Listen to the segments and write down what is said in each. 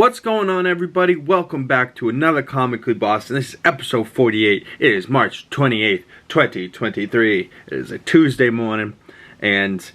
What's going on, everybody? Welcome back to another Comically Boss, and this is episode 48. It is March 28th, 2023. It is a Tuesday morning, and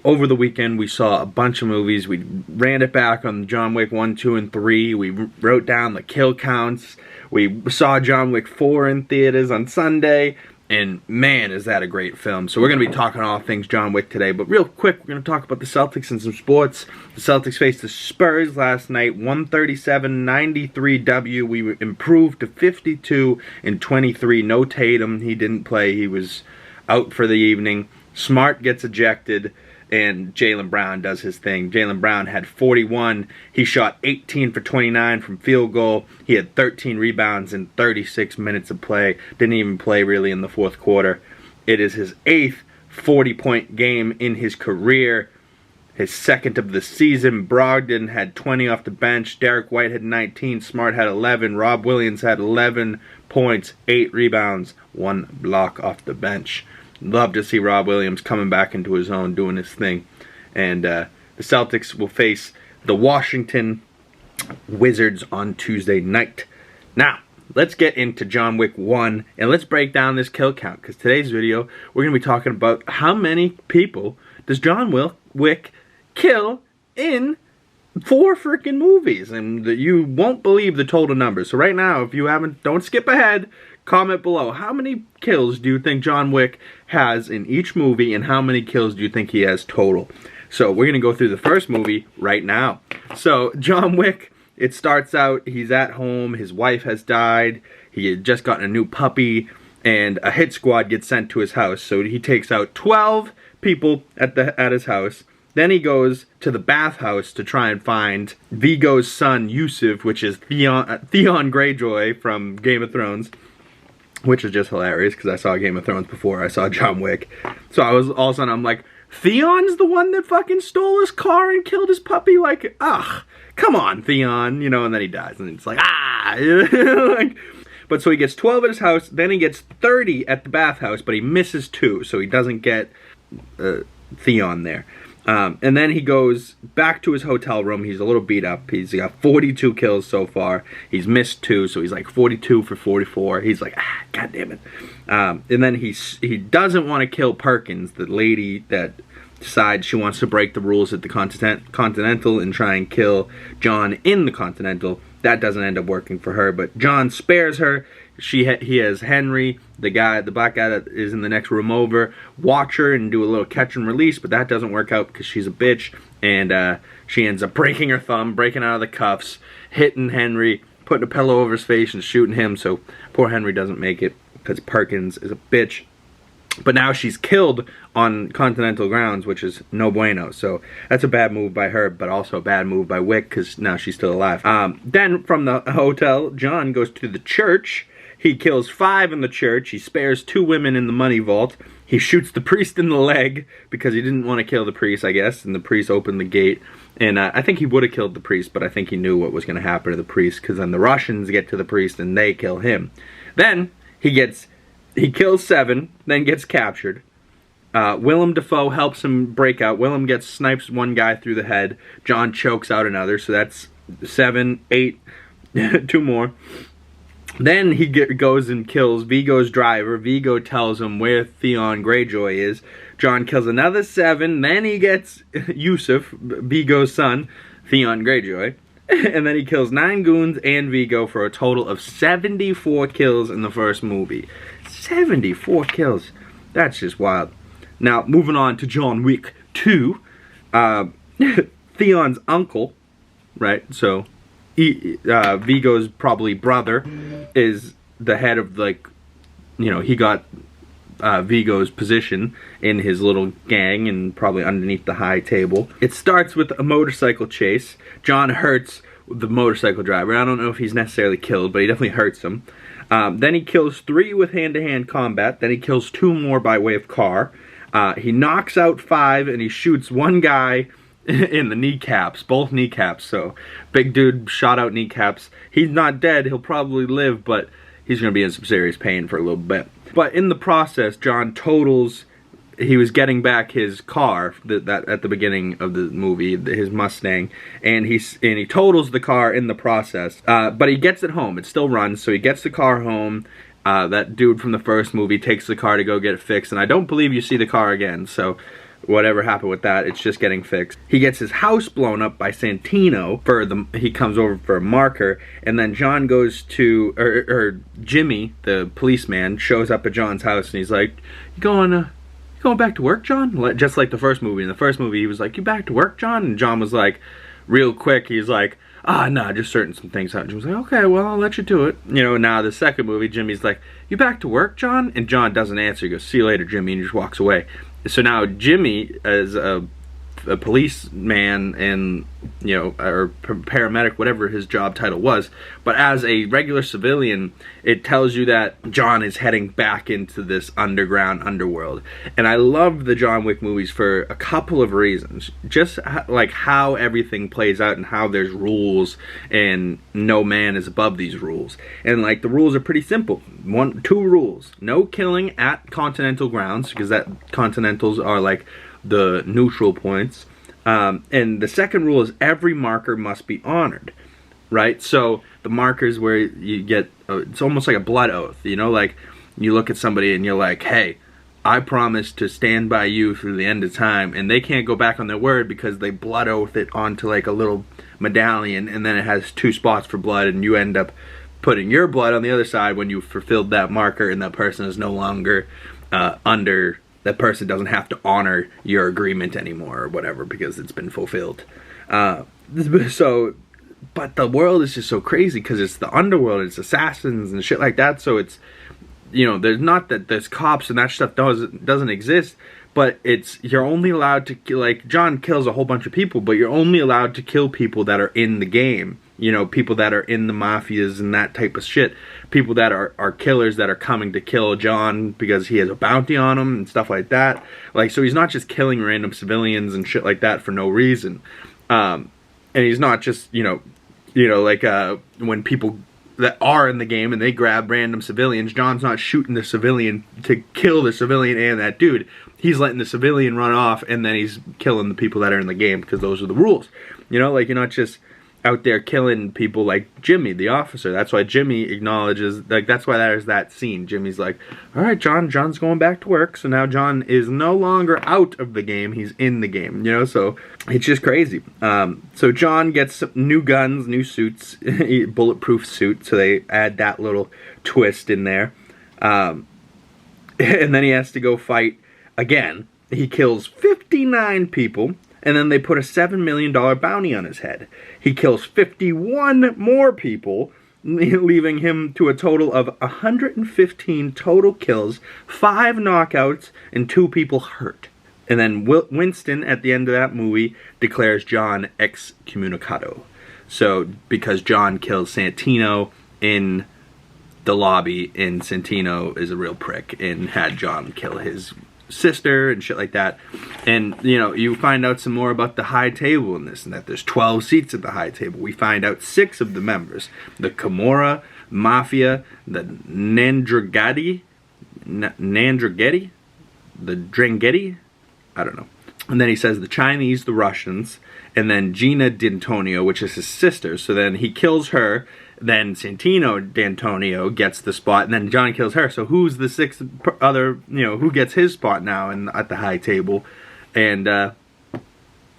over the weekend, we saw a bunch of movies. We ran it back on John Wick 1, 2, and 3. We wrote down the kill counts. We saw John Wick 4 in theaters on Sunday. And man, is that a great film. So we're going to be talking all things John Wick today. But real quick, we're going to talk about the Celtics and some sports. The Celtics faced the Spurs last night, 137-93 W. We improved to 52-23. No Tatum. He didn't play. He was out for the evening. Smart gets ejected. And Jaylen Brown does his thing. Jaylen Brown had 41. He shot 18 for 29 from field goal. He had 13 rebounds in 36 minutes of play. Didn't even play really in the fourth quarter. It is his 8th 40-point game in his career. His 2nd of the season. Brogdon had 20 off the bench. Derek White had 19. Smart had 11. Rob Williams had 11 points, 8 rebounds, 1 block off the bench. Love to see Rob Williams coming back into his own, doing his thing. And the Celtics will face the Washington Wizards on Tuesday night. Now, let's get into John Wick 1, and let's break down this kill count. Because today's video, we're going to be talking about how many people does John Wick kill in 4 freaking movies. And you won't believe the total numbers. So right now, if you haven't, don't skip ahead. Comment below, how many kills do you think John Wick has in each movie, and how many kills do you think he has total? So we're going to go through the first movie right now. So John Wick, it starts out, he's at home, his wife has died, he had just gotten a new puppy, and a hit squad gets sent to his house. So he takes out 12 people at his house. Then he goes to the bathhouse to try and find Viggo's son, Yusuf, which is Theon Greyjoy from Game of Thrones. Which is just hilarious, because I saw Game of Thrones before I saw John Wick. So I was, all of a sudden, I'm like, Theon's the one that fucking stole his car and killed his puppy? Like, ugh, come on, Theon. You know, and then he dies, and it's like, but so he gets 12 at his house, then he gets 30 at the bathhouse, but he misses 2, so he doesn't get Theon there. And then he goes back to his hotel room. He's a little beat up. He's got 42 kills so far. He's missed 2, so he's like 42 for 44. He's like, god damn it. And then he doesn't want to kill Perkins, the lady that decides she wants to break the rules at the Continental and try and kill John in the Continental. That doesn't end up working for her, but John spares her. He has Henry, the black guy that is in the next room over, watch her and do a little catch and release, but that doesn't work out because she's a bitch, and she ends up breaking her thumb, breaking out of the cuffs, hitting Henry, putting a pillow over his face and shooting him, so poor Henry doesn't make it because Perkins is a bitch. But now she's killed on Continental grounds, which is no bueno. So that's a bad move by her, but also a bad move by Wick, because now she's still alive. Then from the hotel, John goes to the church. He kills 5 in the church. He spares 2 women in the money vault. He shoots the priest in the leg because he didn't want to kill the priest, I guess. And the priest opened the gate. And I think he would have killed the priest, but I think he knew what was going to happen to the priest, because then the Russians get to the priest and they kill him. Then he kills 7, then gets captured. Willem Dafoe helps him break out. Willem snipes one guy through the head. John chokes out another, so that's 7, 8, 2 more. Then he goes and kills Viggo's driver. Viggo tells him where Theon Greyjoy is. John kills another 7. Then he gets Yusuf, Viggo's son, Theon Greyjoy. And then he kills 9 goons and Viggo for a total of 74 kills in the first movie. 74 kills. That's just wild. Now, moving on to John Wick 2. Theon's uncle, right? So, Viggo's probably brother is the head of, like, you know, he got Viggo's position in his little gang and probably underneath the high table. It starts with a motorcycle chase. John hurts the motorcycle driver. I don't know if he's necessarily killed, but he definitely hurts him. Then he kills 3 with hand-to-hand combat. Then he kills 2 more by way of car. He knocks out 5, and he shoots 1 guy in the kneecaps, both kneecaps. So, big dude shot out kneecaps. He's not dead. He'll probably live, but he's going to be in some serious pain for a little bit. But in the process, John totals he was getting back his car that at the beginning of the movie, his Mustang, and he totals the car in the process. But he gets it home. It still runs, so he gets the car home. That dude from the first movie takes the car to go get it fixed, and I don't believe you see the car again, so whatever happened with that, it's just getting fixed. He gets his house blown up by Santino he comes over for a marker, and then John goes to, or Jimmy, the policeman, shows up at John's house, and he's like, you going back to work, John? Just like the first movie. In the first movie, he was like, you back to work, John? And John was like, real quick, he's like, nah, just some things out. Jim was like, okay, well, I'll let you do it. You know, now the second movie, Jimmy's like, you back to work, John? And John doesn't answer. He goes, see you later, Jimmy, and he just walks away. So now Jimmy, as a policeman and, you know, or paramedic, whatever his job title was, but as a regular civilian, it tells you that John is heading back into this underground underworld. And I love the John Wick movies for a couple of reasons. Just like how everything plays out and how there's rules and no man is above these rules. And like the rules are pretty simple. Two rules. No killing at Continental grounds, because Continentals are like the neutral points, and the second rule is every marker must be honored, right? So the markers where you get it's almost like a blood oath, you know, like you look at somebody and you're like, hey, I promise to stand by you through the end of time, and they can't go back on their word because they blood oath it onto like a little medallion, and then it has 2 spots for blood, and you end up putting your blood on the other side when you fulfilled that marker, and that person is no longer that person doesn't have to honor your agreement anymore or whatever because it's been fulfilled. But the world is just so crazy because it's the underworld, it's assassins and shit like that. So it's, you know, there's not that there's cops and that stuff doesn't exist, but you're only allowed to, like, John kills a whole bunch of people, but you're only allowed to kill people that are in the game. You know, people that are in the mafias and that type of shit. People that are killers that are coming to kill John because he has a bounty on him and stuff like that. Like, so he's not just killing random civilians and shit like that for no reason. And he's not just, you know, like when people that are in the game and they grab random civilians, John's not shooting the civilian to kill the civilian and that dude. He's letting the civilian run off, and then he's killing the people that are in the game because those are the rules. You know, like, you're not just out there killing people like Jimmy, the officer. That's why Jimmy acknowledges, like, that's why there's that scene. Jimmy's like, all right, John's going back to work. So now John is no longer out of the game. He's in the game, you know, so it's just crazy. So John gets new guns, new suits, bulletproof suit. So they add that little twist in there. And then he has to go fight again. He kills 59 people. And then they put a $7 million bounty on his head. He kills 51 more people, leaving him to a total of 115 total kills, 5 knockouts, and 2 people hurt. And then Winston, at the end of that movie, declares John excommunicado. So, because John kills Santino in the lobby, and Santino is a real prick and had John kill his sister and shit like that. And, you know, you find out some more about the high table in this, and that there's 12 seats at the high table. We find out 6 of the members: the Camorra Mafia, the Nandrighetti, the Drangheti, I don't know. And then he says the Chinese, the Russians, and then Gina D'Antonio, which is his sister. So then he kills her. Then Santino D'Antonio gets the spot, and then John kills her. So who's the 6th other, you know, who gets his spot now at the high table? And,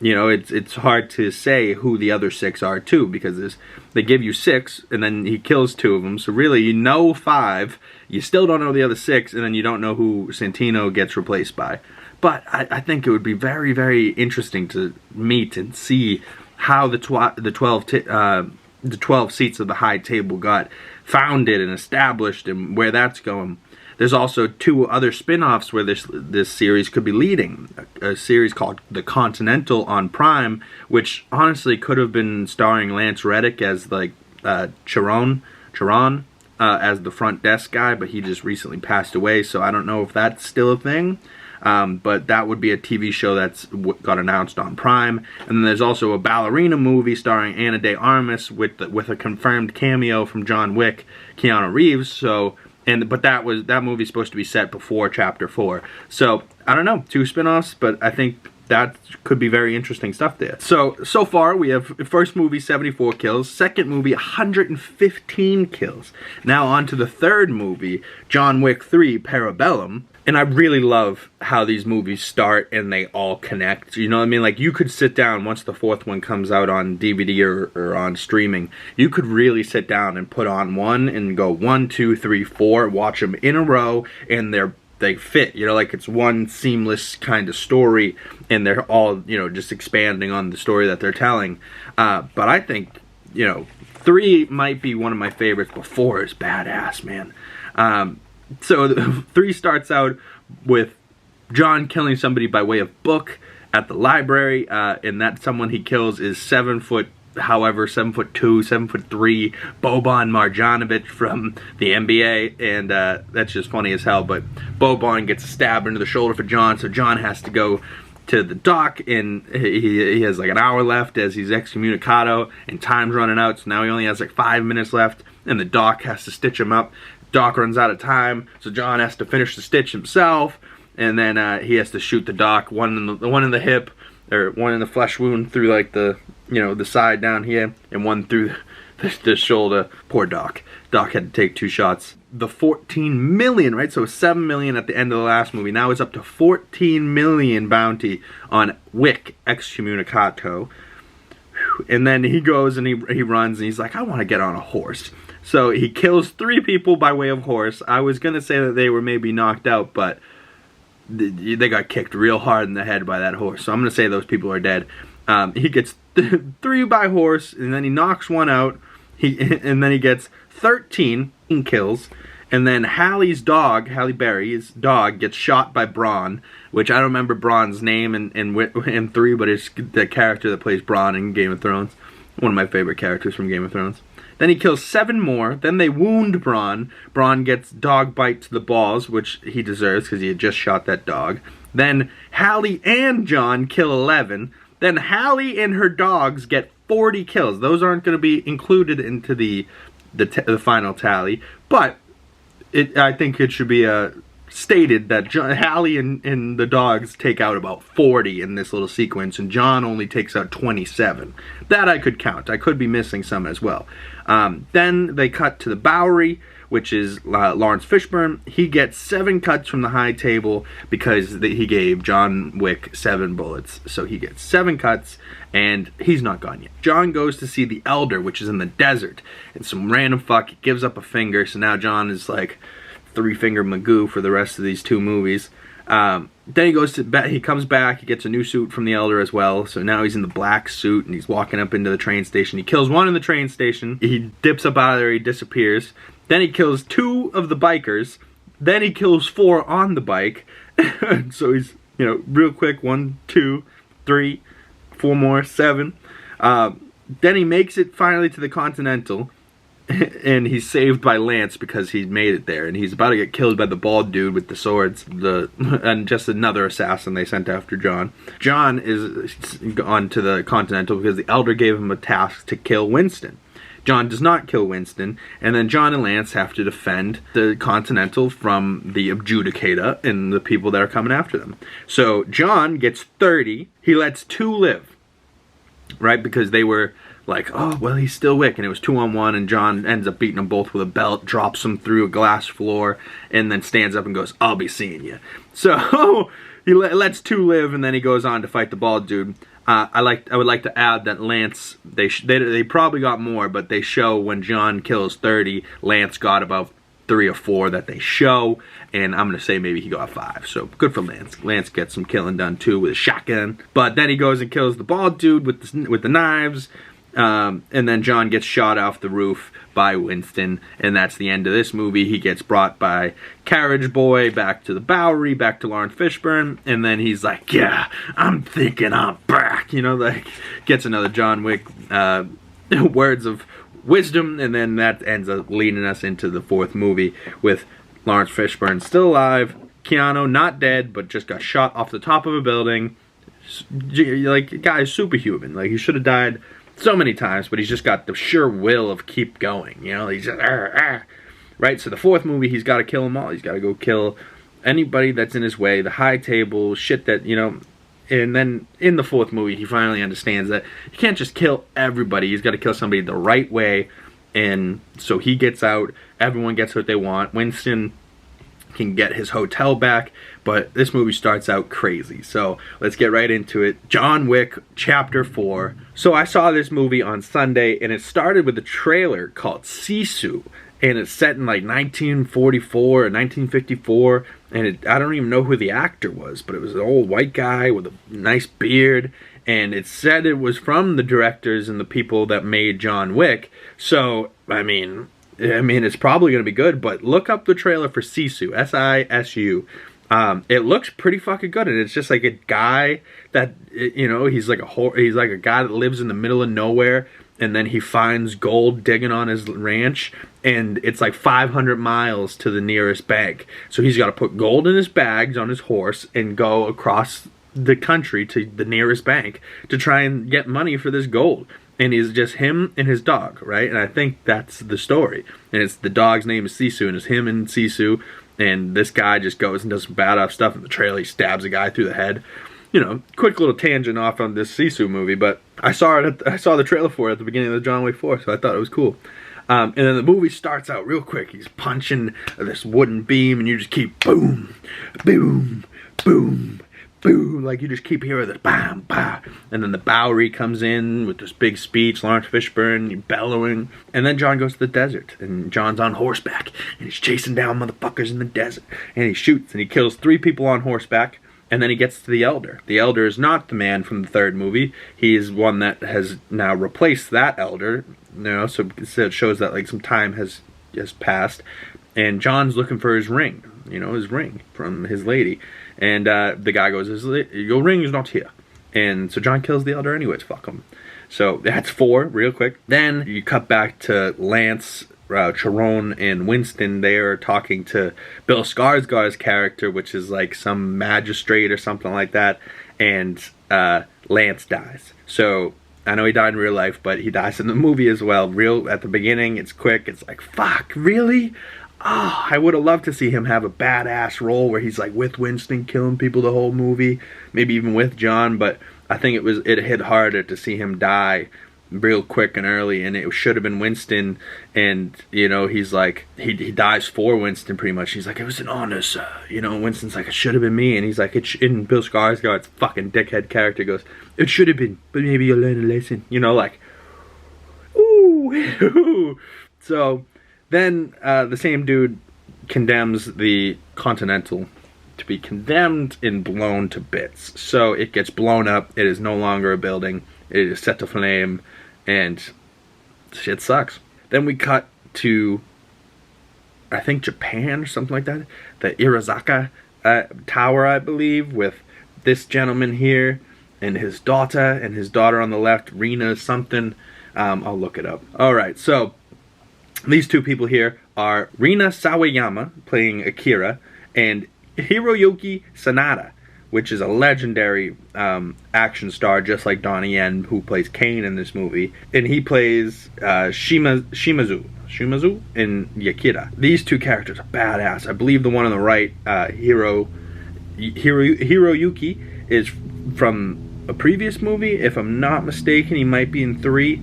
you know, it's hard to say who the other 6 are, too, because they give you 6, and then he kills 2 of them. So really, you know 5, you still don't know the other 6, and then you don't know who Santino gets replaced by. But I think it would be very, very interesting to meet and see how the 12 seats of the high table got founded and established and where that's going. There's also 2 other spin-offs where this series could be leading. A series called The Continental on Prime, which honestly could have been starring Lance Reddick as like Charon as the front desk guy, but he just recently passed away, so I don't know if that's still a thing. But that would be a TV show that's got announced on Prime. And then there's also a ballerina movie starring Ana de Armas with a confirmed cameo from John Wick, Keanu Reeves. So, But that movie's supposed to be set before Chapter 4. So, I don't know, 2 spin-offs, but I think that could be very interesting stuff there. So far we have first movie 74 kills, second movie 115 kills. Now on to the third movie, John Wick 3 Parabellum. And I really love how these movies start and they all connect. You know what I mean? Like, you could sit down once the fourth one comes out on DVD or on streaming. You could really sit down and put on one and go 1, 2, 3, 4, watch them in a row, and they fit. You know, like, it's one seamless kind of story, and they're all, you know, just expanding on the story that they're telling. But I think, you know, 3 might be one of my favorites, but 4 is badass, man. So 3 starts out with John killing somebody by way of book at the library, and that someone he kills is 7'2", 7'3", Boban Marjanovic from the NBA, and that's just funny as hell. But Boban gets stabbed into the shoulder for John, so John has to go to the dock, and he has like an hour left as he's excommunicado, and time's running out, so now he only has like 5 minutes left, and the doc has to stitch him up. Doc runs out of time, so John has to finish the stitch himself, and then he has to shoot the Doc, one in the hip, or one in the flesh wound through like the, you know, the side down here, and one through the shoulder. Poor Doc. Doc had to take 2 shots. The 14 million, right? So 7 million at the end of the last movie. Now it's up to 14 million bounty on Wick Excommunicato. And then he goes and he runs and he's like, I want to get on a horse. So he kills 3 people by way of horse. I was going to say that they were maybe knocked out, but they got kicked real hard in the head by that horse. So I'm going to say those people are dead. He gets 3 by horse, and then he knocks 1 out. And then he gets 13 kills. And then Halle Berry's dog, gets shot by Bronn, which I don't remember Bronn's name in 3, but it's the character that plays Bronn in Game of Thrones. One of my favorite characters from Game of Thrones. Then he kills 7 more. Then they wound Bronn. Bronn gets dog bite to the balls, which he deserves because he had just shot that dog. Then Halle and John kill 11. Then Halle and her dogs get 40 kills. Those aren't going to be included into the final tally, but I think it should be stated that Halle and the dogs take out about 40 in this little sequence, and John only takes out 27. That I could count. I could be missing some as well. Then they cut to the Bowery, which is Lawrence Fishburne. He gets 7 cuts from the high table because he gave John Wick 7 bullets. So he gets 7 cuts, and he's not gone yet. John goes to see the Elder, which is in the desert, and some random fuck gives up a finger, so now John is like 3-finger Magoo for the rest of these 2 movies. Then he goes to bed. He comes back. He gets a new suit from the Elder as well. So now he's in the black suit and he's walking up into the train station. He kills 1 in the train station. He dips up out of there. He disappears. Then he kills 2 of the bikers. Then he kills 4 on the bike. So he's, you know, real quick. 1, 2, 3, 4 more, 7. Then he makes it finally to the Continental. And he's saved by Lance because he made it there, and he's about to get killed by the bald dude with the swords, and just another assassin they sent after John. John is on to the Continental because the Elder gave him a task to kill Winston. John does not kill Winston, and then John and Lance have to defend the Continental from the Adjudicator and the people that are coming after them. So John gets 30. He lets 2 live, right? Because they were like, oh, well, he's still Wick, and it was 2-on-1, and John ends up beating them both with a belt, drops them through a glass floor, and then stands up and goes, I'll be seeing you. So he lets 2 live, and then he goes on to fight the bald dude. I would like to add that Lance, they probably got more, but they show when John kills 30, Lance got about 3 or 4 that they show, and I'm going to say maybe he got 5. So good for Lance. Lance gets some killing done too with a shotgun. But then he goes and kills the bald dude with the knives. And then John gets shot off the roof by Winston, and that's the end of this movie. He gets brought by Carriage Boy back to the Bowery, back to Lawrence Fishburne, and then he's like, yeah, I'm thinking I'm back, you know, like, gets another John Wick words of wisdom, and then that ends up leading us into the 4th movie with Lawrence Fishburne still alive, Keanu not dead, but just got shot off the top of a building. Like, the guy is superhuman. Like, he should have died so many times, but he's just got the sure will of keep going, you know, he's just, right? So the fourth movie, he's got to kill them all. He's got to go kill anybody that's in his way, the high table, shit that, you know. And then in the fourth movie, he finally understands that you can't just kill everybody. He's got to kill somebody the right way. And so he gets out. Everyone gets what they want. Winston can get his hotel back. But this movie starts out crazy. So let's get right into it. John Wick, Chapter 4. So I saw this movie on Sunday, and it started with a trailer called Sisu. And it's set in like 1944 or 1954. And I don't even know who the actor was, but it was an old white guy with a nice beard. And it said it was from the directors and the people that made John Wick. So, I mean, it's probably going to be good. But look up the trailer for Sisu, S-I-S-U. It looks pretty fucking good, and it's just like a guy that, you know, he's like a guy that lives in the middle of nowhere. And then he finds gold digging on his ranch, and it's like 500 miles to the nearest bank. So he's got to put gold in his bags on his horse and go across the country to the nearest bank to try and get money for this gold. And it's just him and his dog, right? And I think that's the story. And it's the dog's name is Sisu, and it's him and Sisu. And this guy just goes and does some badass stuff in the trailer. He stabs a guy through the head. You know, quick little tangent off on this Sisu movie, but I saw the trailer for it at the beginning of the John Wick 4, so I thought it was cool. And then the movie starts out real quick. He's punching this wooden beam, and you just keep boom, boom, boom, boom. Like you just keep hearing this bam, bam. And then the Bowery comes in with this big speech, Lawrence Fishburne bellowing. And then John goes to the desert, and John's on horseback, and he's chasing down motherfuckers in the desert. And he shoots, and he kills 3 people on horseback. And then he gets to the Elder. The Elder is not the man from the third movie. He is one that has now replaced that Elder. You know, so it shows that like some time has passed. And John's looking for his ring. You know, his ring from his lady. And the guy goes, "Your ring is not here." And so John kills the Elder anyways. Fuck him. So that's 4, real quick. Then you cut back to Lance, Chiron, and Winston. They are talking to Bill Skarsgård's character, which is like some magistrate or something like that, and Lance dies. So I know he died in real life, but he dies in the movie as well. Real at the beginning, it's quick. It's like, fuck, really? Oh, I would have loved to see him have a badass role where he's like with Winston killing people the whole movie, maybe even with John. But I think it hit harder to see him die real quick and early, and it should have been Winston. And you know, he's like he dies for Winston pretty much. He's like, "It was an honor, sir." You know, Winston's like, "It should have been me," and he's like, in Bill Skarsgård's fucking dickhead character goes, "It should have been, but maybe you'll learn a lesson." You know, like, ooh. So then the same dude condemns the Continental to be condemned and blown to bits. So it gets blown up. It is no longer a building. It is set to flame, and shit sucks. Then we cut to, I think, Japan or something like that. The Irizaka Tower, I believe, with this gentleman here and his daughter on the left, Rina something. I'll look it up. Alright, so these 2 people here are Rina Sawayama, playing Akira, and Hiroyuki Sanada, which is a legendary action star, just like Donnie Yen, who plays Kane in this movie. And he plays Shimazu in Akira. These 2 characters are badass. I believe the one on the right, Hiroyuki, is from a previous movie. If I'm not mistaken, he might be in 3.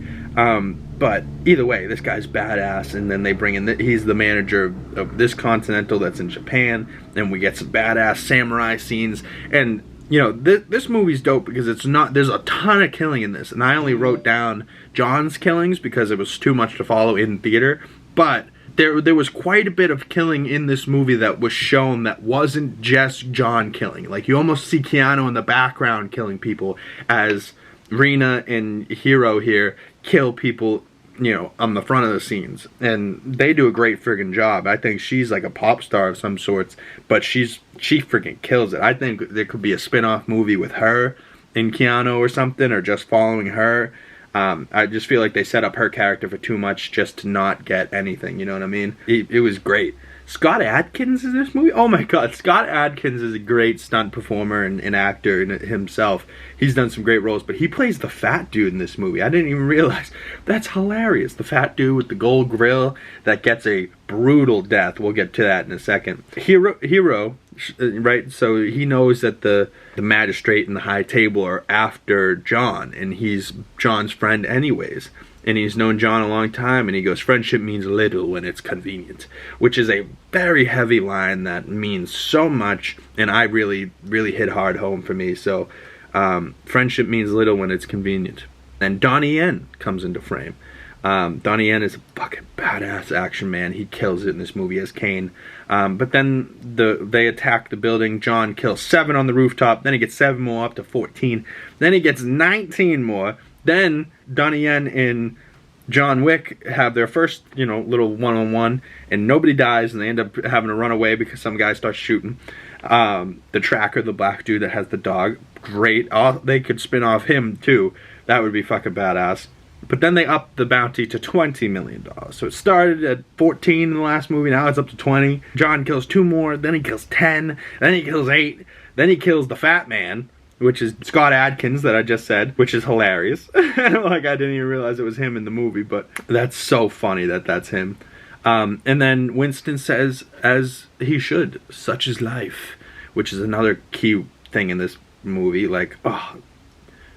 But either way, this guy's badass. And then they bring in, he's the manager of this Continental that's in Japan. And we get some badass samurai scenes. And, you know, this movie's dope because there's a ton of killing in this. And I only wrote down John's killings because it was too much to follow in theater. But there was quite a bit of killing in this movie that was shown that wasn't just John killing. Like, you almost see Keanu in the background killing people as Rina and Hiro here kill people, you know, on the front of the scenes. And they do a great friggin' job. I think she's like a pop star of some sorts, but she friggin' kills it. I think there could be a spin-off movie with her and Keanu or something, or just following her. I just feel like they set up her character for too much just to not get anything, you know what I mean? It was great. Scott Adkins in this movie? Oh my god, Scott Adkins is a great stunt performer and actor in himself. He's done some great roles, but he plays the fat dude in this movie. I didn't even realize. That's hilarious. The fat dude with the gold grill that gets a brutal death. We'll get to that in a second. Hero, right? So he knows that the magistrate and the high table are after John, and he's John's friend anyways. And he's known John a long time, and he goes, friendship means little when it's convenient, which is a very heavy line that means so much, and I really hit hard home for me. So friendship means little when it's convenient. And Donnie Yen comes into frame. Donnie Yen is a fucking badass action man. He kills it in this movie as Kane. But then they attack the building. John kills 7 on the rooftop. Then he gets 7 more, up to 14. Then he gets 19 more. Then Donnie Yen and John Wick have their first, little one-on-one, and nobody dies, and they end up having to run away because some guy starts shooting. The tracker, the black dude that has the dog, great. They could spin off him too. That would be fucking badass. But then they upped the bounty to $20 million. So it started at 14 in the last movie, now it's up to 20. John kills 2 more, then he kills 10, then he kills 8, then he kills the fat man, which is Scott Adkins that I just said, which is hilarious. I didn't even realize it was him in the movie, but that's so funny that that's him. And then Winston says, as he should, such is life, which is another key thing in this movie.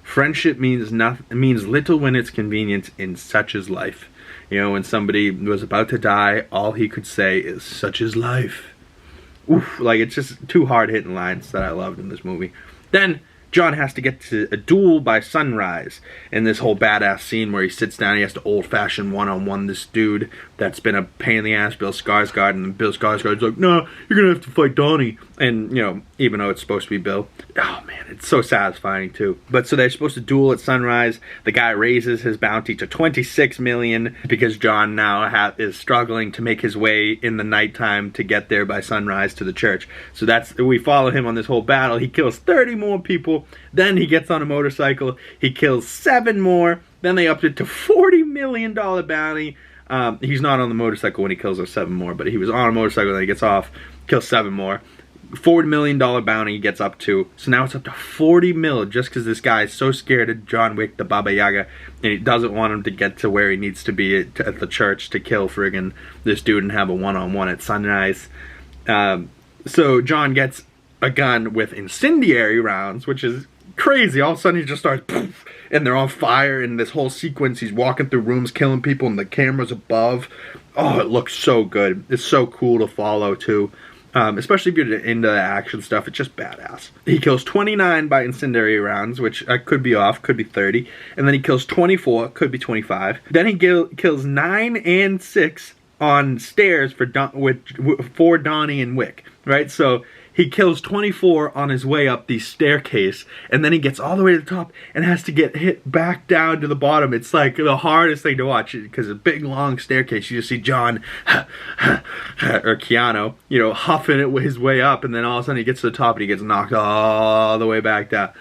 Friendship means little when it's convenient, in such is life. When somebody was about to die, all he could say is, such is life. Oof, it's just 2 hard-hitting lines that I loved in this movie. Then John has to get to a duel by sunrise in this whole badass scene where he sits down. He has to old-fashioned one-on-one this dude that's been a pain in the ass, Bill Skarsgård, and Bill Skarsgård's like, no, you're gonna have to fight Donnie. And even though it's supposed to be Bill, oh man, it's so satisfying too. But so they're supposed to duel at sunrise. The guy raises his bounty to $26 million because John now is struggling to make his way in the nighttime to get there by sunrise to the church. So we follow him on this whole battle. He kills 30 more people. Then he gets on a motorcycle. He kills 7 more. Then they upped it to $40 million bounty. He's not on the motorcycle when he kills those 7 more, but he was on a motorcycle, then he gets off, kills 7 more. $40 million bounty he gets up to. So now it's up to 40 mil just because this guy is so scared of John Wick, the Baba Yaga, and he doesn't want him to get to where he needs to be at the church to kill friggin' this dude and have a one-on-one at sunrise. So John gets a gun with incendiary rounds, which is crazy. All of a sudden he just starts poof, and they're on fire, and this whole sequence he's walking through rooms killing people and the camera's above. Oh, it looks so good. It's so cool to follow too. Especially if you're into the action stuff, it's just badass. He kills 29 by incendiary rounds, which could be off, could be 30. And then he kills 24, could be 25. Then he kills 9 and 6 on stairs for Donnie and Wick, right? So he kills 24 on his way up the staircase, and then he gets all the way to the top and has to get hit back down to the bottom. It's like the hardest thing to watch because a big long staircase. You just see John or Keanu, huffing it his way up, and then all of a sudden he gets to the top and he gets knocked all the way back down.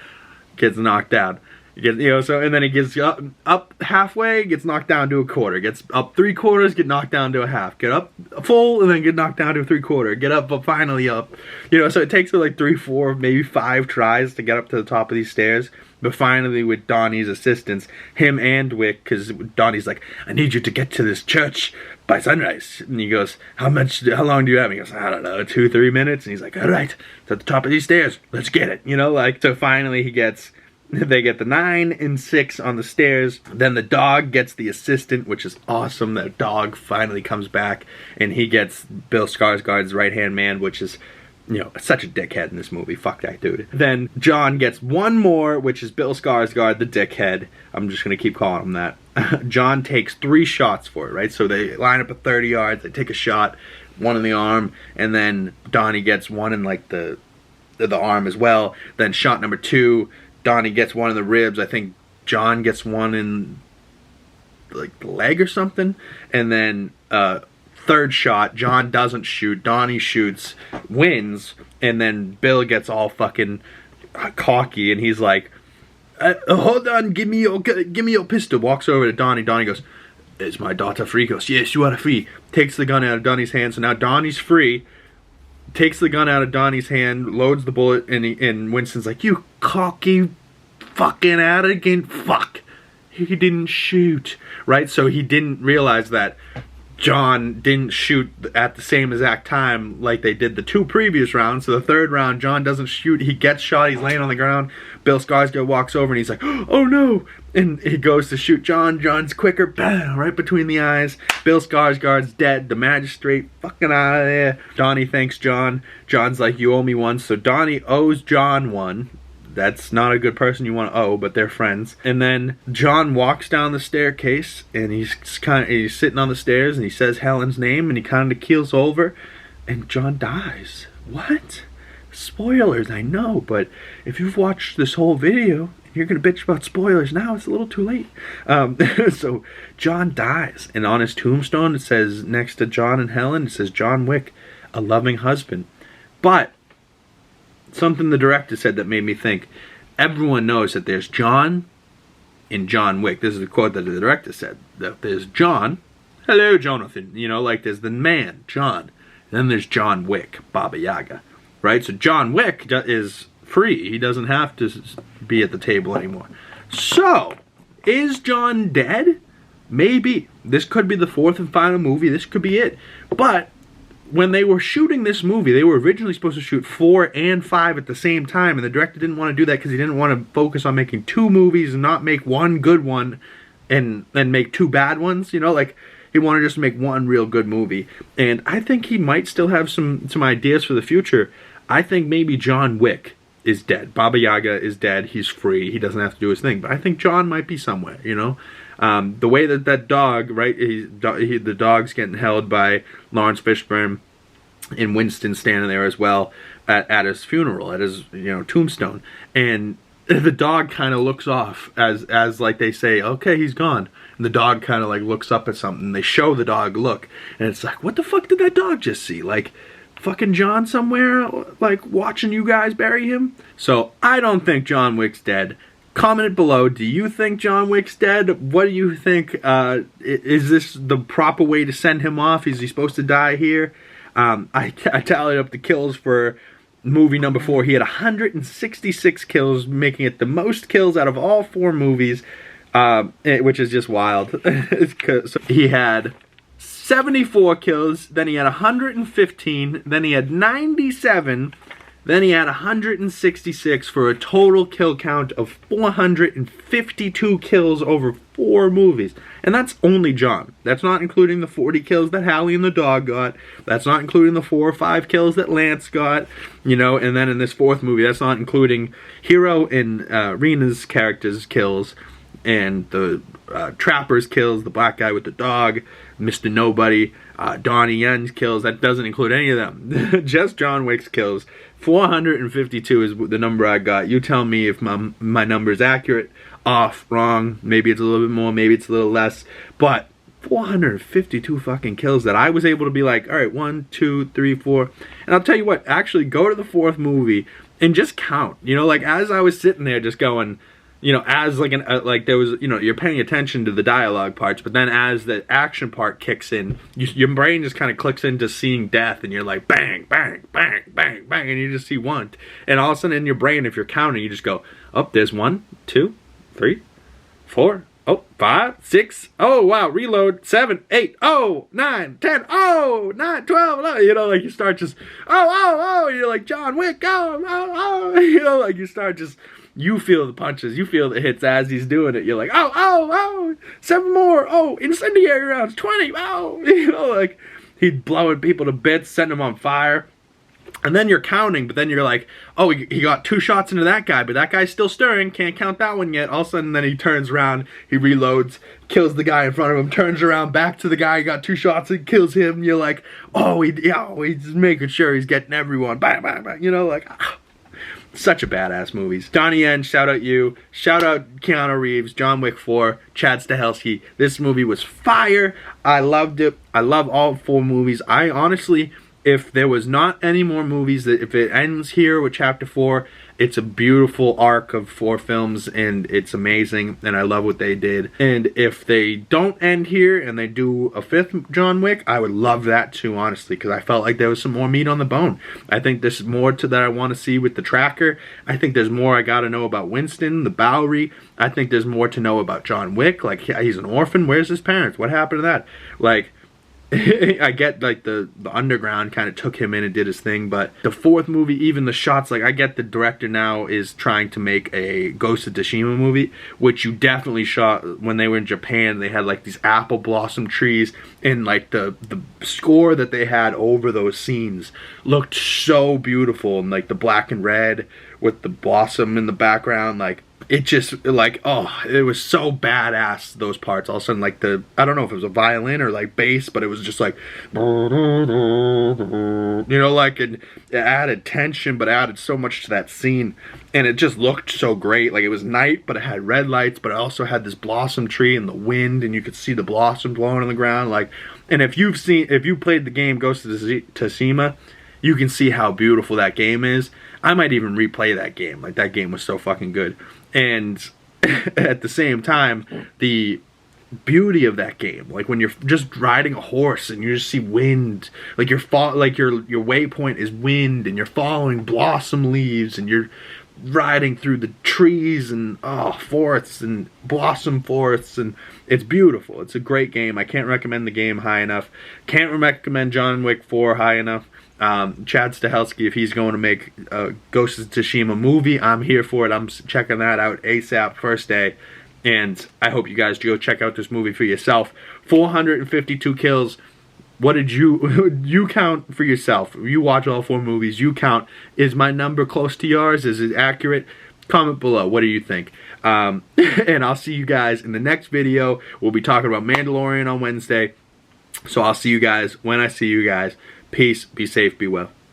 Gets knocked down. And then he gets up halfway, gets knocked down to a quarter, gets up 3/4, get knocked down to a half, get up full, and then get knocked down to a 3/4, get up, but finally up. So it takes 3, 4, maybe 5 tries to get up to the top of these stairs. But finally, with Donnie's assistance, him and Wick, because Donnie's like, I need you to get to this church by sunrise. And he goes, how long do you have? He goes, I don't know, 2, 3 minutes. And he's like, all right, it's at the top of these stairs, let's get it. So finally they get the 9 and 6 on the stairs. Then the dog gets the assistant, which is awesome. That dog finally comes back, and he gets Bill Skarsgård's right-hand man, which is, such a dickhead in this movie. Fuck that dude. Then John gets 1 more, which is Bill Skarsgård, the dickhead. I'm just going to keep calling him that. John takes 3 shots for it, right? So they line up at 30 yards, they take a shot, 1 in the arm, and then Donnie gets 1 in, the arm as well. Then shot number 2, Donnie gets 1 in the ribs. I think John gets 1 in the leg or something. And then 3rd shot, John doesn't shoot, Donnie shoots, wins, and then Bill gets all fucking cocky, and he's like, hold on, give me your pistol. Walks over to Donnie. Donnie goes, is my daughter free? He goes, yes, you are free. Takes the gun out of Donnie's hand, so now Donnie's free. Takes the gun out of Donnie's hand, loads the bullet, and Winston's like, you cocky fucking arrogant fuck. He didn't shoot, right? So he didn't realize that John didn't shoot at the same exact time like they did the 2 previous rounds. So the 3rd round, John doesn't shoot. He gets shot. He's laying on the ground. Bill Skarsgård walks over and he's like, oh no. And he goes to shoot John. John's quicker. Bam! Right between the eyes. Bill Skarsgård's dead. The magistrate fucking out of there. Donnie thanks John. John's like, you owe me one. So Donnie owes John one. That's not a good person you want to owe, but they're friends. And then John walks down the staircase, and he's sitting on the stairs, and he says Helen's name, and he kind of keels over, and John dies. What? Spoilers, I know, but if you've watched this whole video, you're gonna bitch about spoilers now. It's a little too late. So John dies, and on his tombstone it says, next to John and Helen, it says John Wick, a loving husband. But something the director said that made me think, everyone knows that there's John in John Wick. This is a quote that the director said, that there's John, hello Jonathan, you know, like there's the man, John, and then there's John Wick, Baba Yaga, right? So John Wick is free. He doesn't have to be at the table anymore. So, is John dead? Maybe. This could be the 4th and final movie. This could be it. But when they were shooting this movie, they were originally supposed to shoot 4 and 5 at the same time, and the director didn't want to do that because he didn't want to focus on making 2 movies and not make one good one and make 2 bad ones, you know, like he wanted just to make one real good movie. And I think he might still have some ideas for the future. I think maybe John Wick is dead. Baba Yaga is dead. He's free. He doesn't have to do his thing. But I think John might be somewhere, you know. The way that dog, right, the dog's getting held by Lawrence Fishburne, and Winston standing there as well at his funeral, at his, you know, tombstone, and the dog kind of looks off as like they say, okay, he's gone, and the dog kind of like looks up at something. They show the dog look, and it's like, what the fuck did that dog just see? Like fucking John somewhere, like watching you guys bury him? So I don't think John Wick's dead. Comment below, do you think John Wick's dead? What do you think? Is this the proper way to send him off? Is he supposed to die here? I tallied up the kills for movie number 4. He had 166 kills, making it the most kills out of all 4 movies, which is just wild. So he had 74 kills, then he had 115, then he had 97, then he had 166 for a total kill count of 452 kills over 4 movies. And that's only John. That's not including the 40 kills that Hallie and the dog got. That's not including the 4 or 5 kills that Lance got. You know, and then in this 4th movie, that's not including Hero and Rena's characters' kills, and the Trapper's kills, the black guy with the dog, Mr. Nobody, Donnie Yen's kills. That doesn't include any of them. Just John Wick's kills. 452 is the number I got. You tell me if my number is accurate, off, wrong. Maybe it's a little bit more, maybe it's a little less. But 452 fucking kills that I was able to be like, all right, 1, 2, 3, 4. And I'll tell you what, actually go to the 4th movie and just count. You know, like as I was sitting there just going, you know, as like like there was, you know, you're paying attention to the dialogue parts, but then as the action part kicks in, your brain just kind of clicks into seeing death, and you're like bang, bang, bang, bang, bang, and you just see one, and all of a sudden in your brain, if you're counting, you just go, oh, there's 1, 2, 3, 4, oh, 5, 6, oh wow, reload, 7, 8, oh, 9, 10, oh, 9, 12, 11, you know, like you start just, oh, you're like John Wick, oh, you know, like you start just. You feel the punches, you feel the hits as he's doing it. You're like, oh, 7 more, oh, incendiary rounds, 20, oh, you know, like, he'd blowing people to bits, setting them on fire. And then you're counting, but then you're like, oh, he got 2 shots into that guy, but that guy's still stirring, can't count that one yet. All of a sudden, then he turns around, he reloads, kills the guy in front of him, turns around, back to the guy, he got 2 shots and kills him. And you're like, oh, he's making sure he's getting everyone, bang, bang, bang, you know, like, such a badass movies. Donnie Yen, shout out you. Shout out Keanu Reeves, John Wick 4, Chad Stahelski. This movie was fire. I loved it. I love all 4 movies. I honestly, if there was not any more movies, that if it ends here with chapter 4 It's a beautiful arc of 4 films, and it's amazing, and I love what they did. And if they don't end here and they do a 5th John Wick, I would love that too, honestly, because I felt like there was some more meat on the bone. I think there's more to that I want to see with the tracker. I think there's more I got to know about Winston, the Bowery. I think there's more to know about John Wick. Like, he's an orphan. Where's his parents? What happened to that? Like, I get like the underground kind of took him in and did his thing, but the 4th movie, even the shots, like I get the director now is trying to make a Ghost of Tsushima movie, which you definitely shot when they were in Japan. They had like these apple blossom trees, and like the score that they had over those scenes looked so beautiful, and like the black and red with the blossom in the background, like it just, like, oh, it was so badass, those parts. All of a sudden, like, I don't know if it was a violin or, like, bass, but it was just, like, you know, like, it added tension, but added so much to that scene, and it just looked so great. Like, it was night, but it had red lights, but it also had this blossom tree and the wind, and you could see the blossom blowing on the ground, like, and if you played the game Ghost of Tsushima, you can see how beautiful that game is. I might even replay that game. Like, that game was so fucking good. And at the same time, the beauty of that game, like when you're just riding a horse and you just see wind, like your waypoint is wind, and you're following blossom leaves, and you're riding through the trees and forests and blossom forests, and it's beautiful. It's a great game. I can't recommend the game high enough. Can't recommend John Wick 4 high enough. Chad Stahelski, if he's going to make a Ghost of Tsushima movie, I'm here for it. I'm checking that out ASAP, first day. And I hope you guys go check out this movie for yourself. 452 kills. What did you count for yourself? You watch all 4 movies. You count. Is my number close to yours? Is it accurate? Comment below. What do you think? And I'll see you guys in the next video. We'll be talking about Mandalorian on Wednesday. So I'll see you guys when I see you guys. Peace, be safe, be well.